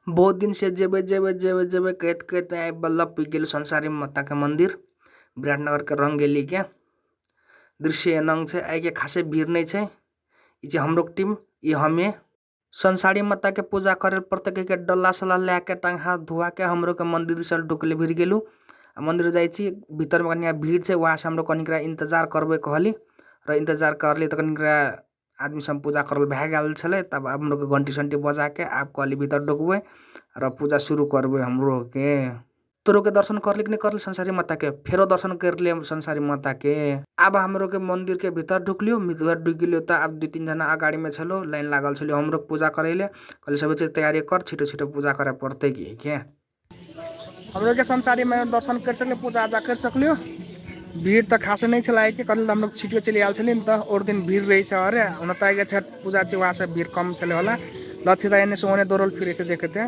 बहुत दिन से जेबे जेबे जेबे जेबे कहत कहत आइ बल्ल पुग गेल संसारी माता के मंदिर विराटनगर के रंगेली के दृश्य एनंग छे आइ के खासे भीड़ नहीं छे। ई जे हमरो के टीम ई हमें संसारी माता के पूजा करे प्रत्येक के डल्ला सला लेके टांग हाथ धुआ के हमरो के मंदिर से ढुकले भिर गेलू। मंदिर जाई छी भीतर में कनिया भीड़ छे वहां से हमरो कनिकरा इंतजार करबे कहली र इंतजार करली त कनिकरा आदमी सब पूजा करल भे गेल छले। तब हमरो के घंटी संटी बजा के आप कहली भीतर ढुकबे र पूजा शुरू करबे हमरो के। तोरो के दर्शन करली कि नहीं करली संसारी माता के फेरो दर्शन कर लिए संसारी माता के। अब हमरो के मंदिर के भीतर ढुकलियो भीतर ढुक गेलियो त अब 2-3 जना अगाड़ी में छलो लाइन लागल छलो हमरो पूजा करेले कहली सब चीज तैयारी कर छिटो छिटो पूजा करे पड़ते के हमरो के संसारी में दर्शन कर सकले पूजा आजा कर सकलियो। भीड़ त खासे नहीं छला के कल हम लोग छिटो चले आल छली त और दिन भीड़ रही छ अरे उनता के छठ पूजा छ वहां से भीड़ कम छले होला लक्षिता एने से ओने दौड़ल फिरे से देखते